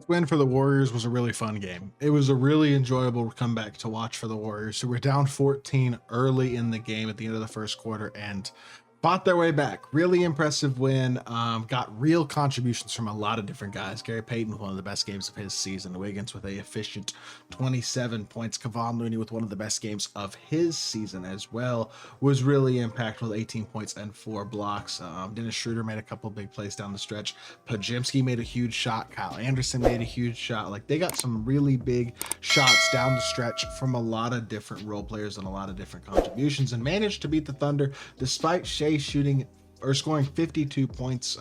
Win for the Warriors was a really fun game. It was a really enjoyable comeback to watch for the Warriors, who were down 14 early in the game at the end of the first quarter and fought their way back. Really impressive win. Got real contributions from a lot of different guys. Gary Payton with one of the best games of his season. Wiggins with a efficient 27 points. Kevon Looney with one of the best games of his season as well. Was really impactful with 18 points and 4 blocks. Dennis Schroeder made a couple big plays down the stretch. Pajimski made a huge shot. Kyle Anderson made a huge shot. Like, they got some really big shots down the stretch from a lot of different role players and a lot of different contributions, and managed to beat the Thunder despite Shea shooting or scoring 52 points,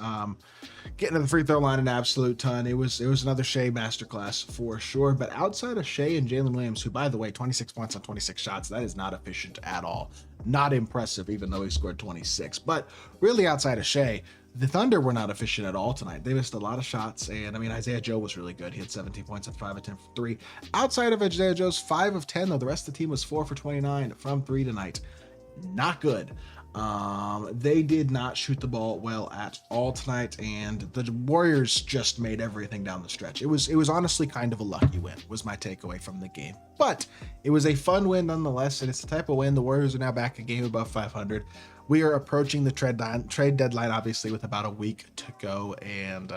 getting to the free throw line an absolute ton. It was another Shea masterclass for sure. But outside of Shea and Jalen Williams, who, by the way, 26 points on 26 shots, that is not efficient at all. Not impressive, even though he scored 26. But really, outside of Shea, the Thunder were not efficient at all tonight. They missed a lot of shots, and I mean, Isaiah Joe was really good. He had 17 points on 5 of 10 from 3. Outside of Isaiah Joe's 5 of 10, though, the rest of the team was 4 for 29 from 3 tonight. Not good. They did not shoot the ball well at all tonight, and the Warriors just made everything down the stretch. It was honestly kind of a lucky win, was my takeaway from the game. But it was a fun win nonetheless, and it's the type of win. The Warriors are now back a game above 500. We are approaching the trade deadline, obviously, with about a week to go, and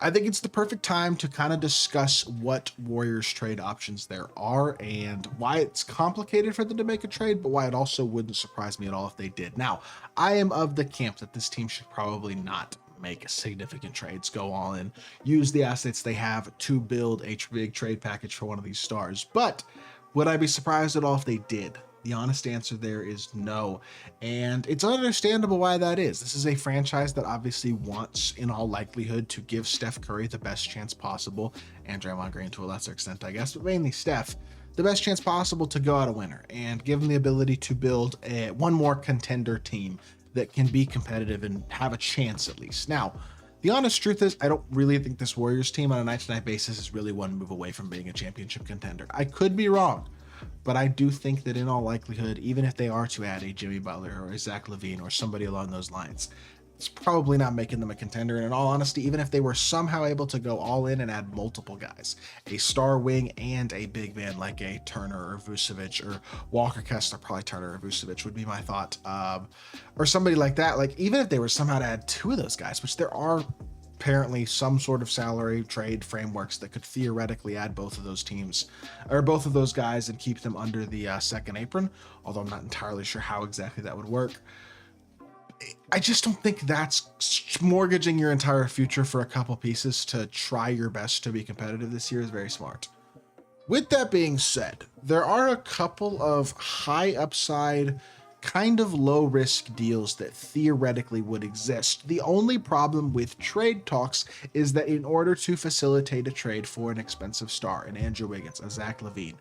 I think it's the perfect time to kind of discuss what Warriors trade options there are and why it's complicated for them to make a trade, but why it also wouldn't surprise me at all if they did. Now, I am of the camp that this team should probably not make significant trades, go all in, use the assets they have to build a big trade package for one of these stars. But would I be surprised at all if they did? The honest answer there is no. And it's understandable why that is. This is a franchise that obviously wants, in all likelihood, to give Steph Curry the best chance possible, and Draymond Green to a lesser extent, I guess, but mainly Steph, the best chance possible to go out a winner and give them the ability to build one more contender team that can be competitive and have a chance at least. Now, the honest truth is, I don't really think this Warriors team on a night-to-night basis is really one move away from being a championship contender. I could be wrong, but I do think that in all likelihood, even if they are to add a Jimmy Butler or a Zach LaVine or somebody along those lines, it's probably not making them a contender. And in all honesty, even if they were somehow able to go all in and add multiple guys, a star wing and a big man like a Turner or Vucevic or Walker Kessler, probably Turner or Vucevic would be my thought, or somebody like that. Like, even if they were somehow to add 2 of those guys, which there are apparently some sort of salary trade frameworks that could theoretically add both of those teams or both of those guys and keep them under the second apron, although I'm not entirely sure how exactly that would work. I just don't think that's mortgaging your entire future for a couple pieces to try your best to be competitive this year is very smart. With that being said, there are a couple of high upside, kind of low risk deals that theoretically would exist. The only problem with trade talks is that in order to facilitate a trade for an expensive star, an Andrew Wiggins, a Zach LaVine,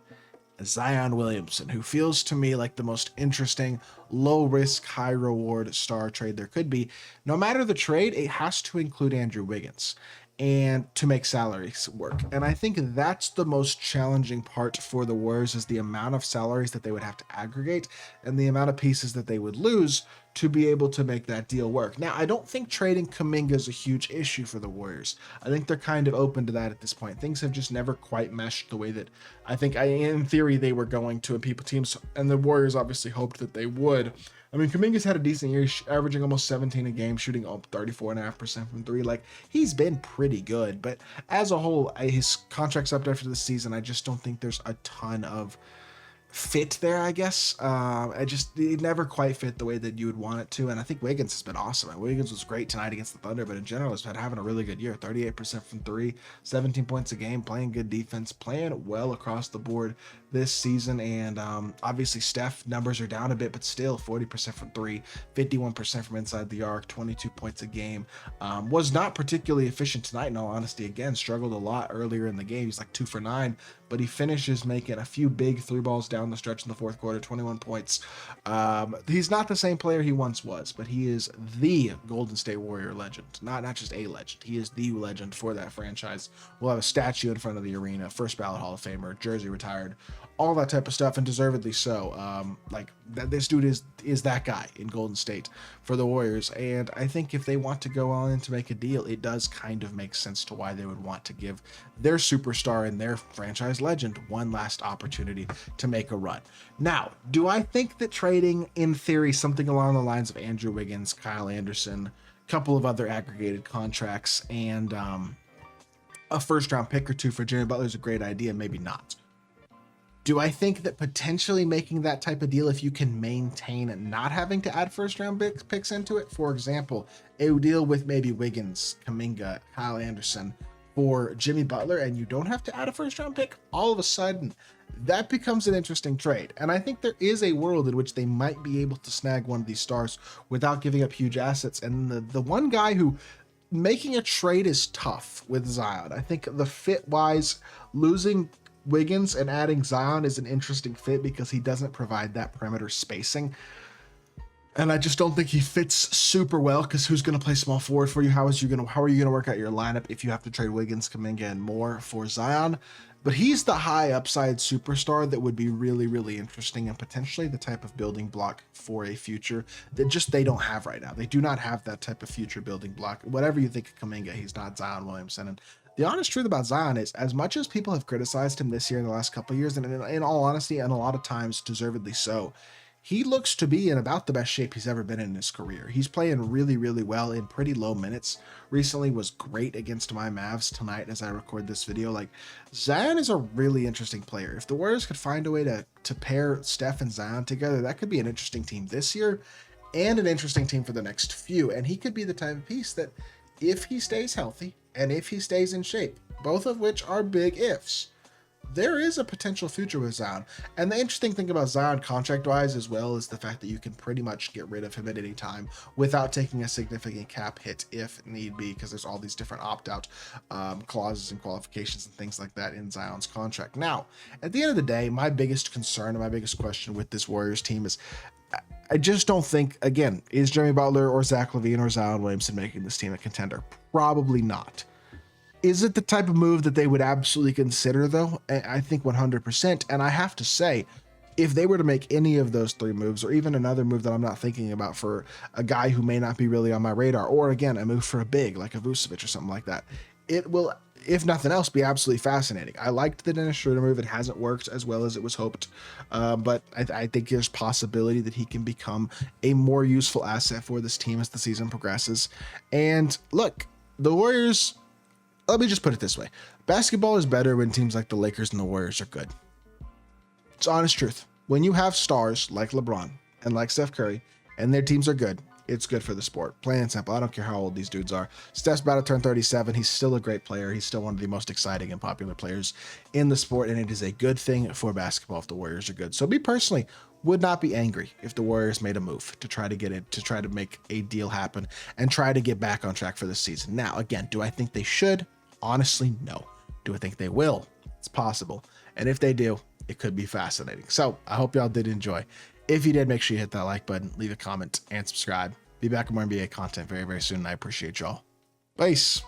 a Zion Williamson, who feels to me like the most interesting low risk, high reward star trade there could be, no matter the trade, it has to include Andrew Wiggins and to make salaries work. And I think that's the most challenging part for the Warriors, is the amount of salaries that they would have to aggregate and the amount of pieces that they would lose to be able to make that deal work. Now, I don't think trading Kuminga is a huge issue for the Warriors. I think they're kind of open to that at this point. Things have just never quite meshed the way that I think in theory they were going to, and teams and the Warriors obviously hoped that they would. I mean, Kuminga's had a decent year, averaging almost 17 a game, shooting 34.5% from 3. Like, he's been pretty good, but as a whole, his contract's up after the season. I just don't think there's a ton of fit there, I guess. It never quite fit the way that you would want it to. And I think Wiggins has been awesome. And Wiggins was great tonight against the Thunder, but in general, has been having a really good year. 38% from 3, 17 points a game, playing good defense, playing well across the board this season. And obviously, Steph numbers are down a bit, but still 40% from 3, 51% from inside the arc, 22 points a game. Was not particularly efficient tonight, in all honesty. Again, struggled a lot earlier in the game. He's like 2 for 9, but he finishes making a few big 3 balls down the stretch in the fourth quarter, 21 points. He's not the same player he once was, but he is the Golden State Warrior legend. Not just a legend. He is the legend for that franchise. We'll have a statue in front of the arena, first ballot Hall of Famer, jersey retired all that type of stuff, and deservedly so. Like this dude is that guy in Golden State for the Warriors, and I think if they want to go on to make a deal, it does kind of make sense to why they would want to give their superstar and their franchise legend one last opportunity to make a run. Now, do I think that trading, in theory, something along the lines of Andrew Wiggins, Kyle Anderson, a couple of other aggregated contracts, and a first round pick or two for Jimmy Butler is a great idea? Maybe not. Do I think that potentially making that type of deal, if you can maintain not having to add first round picks into it, for example, a deal with maybe Wiggins, Kuminga, Kyle Anderson for Jimmy Butler, and you don't have to add a first round pick, all of a sudden that becomes an interesting trade. And I think there is a world in which they might be able to snag one of these stars without giving up huge assets. And the one guy who making a trade is tough with Zion. I think the fit wise, losing Wiggins and adding Zion is an interesting fit because he doesn't provide that perimeter spacing. And I just don't think he fits super well, because who's going to play small forward for you? How are you going to work out your lineup if you have to trade Wiggins, Kuminga, and more for Zion? But he's the high upside superstar that would be really, really interesting, and potentially the type of building block for a future that just they don't have right now. They do not have that type of future building block. Whatever you think of Kuminga, he's not Zion Williamson. And the honest truth about Zion is, as much as people have criticized him this year in the last couple of years, and in all honesty, and a lot of times deservedly so, he looks to be in about the best shape he's ever been in his career. He's playing really, really well in pretty low minutes. Recently was great against my Mavs tonight as I record this video. Like, Zion is a really interesting player. If the Warriors could find a way to pair Steph and Zion together, that could be an interesting team this year and an interesting team for the next few. And he could be the type of piece that, if he stays healthy and if he stays in shape, both of which are big ifs, there is a potential future with Zion. And the interesting thing about Zion contract-wise as well is the fact that you can pretty much get rid of him at any time without taking a significant cap hit if need be, because there's all these different opt-out clauses and qualifications and things like that in Zion's contract. Now, at the end of the day, my biggest concern and my biggest question with this Warriors team is, I just don't think, again, is Jimmy Butler or Zach LaVine or Zion Williamson making this team a contender? Probably not. Is it the type of move that they would absolutely consider, though? I think 100%. And I have to say, if they were to make any of those three moves, or even another move that I'm not thinking about for a guy who may not be really on my radar, or again, a move for a big like a Vucevic or something like that, it will, if nothing else, be absolutely fascinating. I liked the Dennis Schroeder move. It hasn't worked as well as it was hoped, but I think there's possibility that he can become a more useful asset for this team as the season progresses. And look, the Warriors, let me just put it this way. Basketball is better when teams like the Lakers and the Warriors are good. It's honest truth. When you have stars like LeBron and like Steph Curry and their teams are good, it's good for the sport. Plain and simple. I don't care how old these dudes are. Steph's about to turn 37. He's still a great player. He's still one of the most exciting and popular players in the sport, and it is a good thing for basketball if the Warriors are good. So me personally would not be angry if the Warriors made a move to try to make a deal happen and try to get back on track for this season. Now, again, do I think they should? Honestly, no. Do I think they will? It's possible. And if they do, it could be fascinating. So I hope y'all did enjoy. If you did, make sure you hit that like button, leave a comment, and subscribe. Be back with more NBA content very, very soon, and I appreciate y'all. Peace.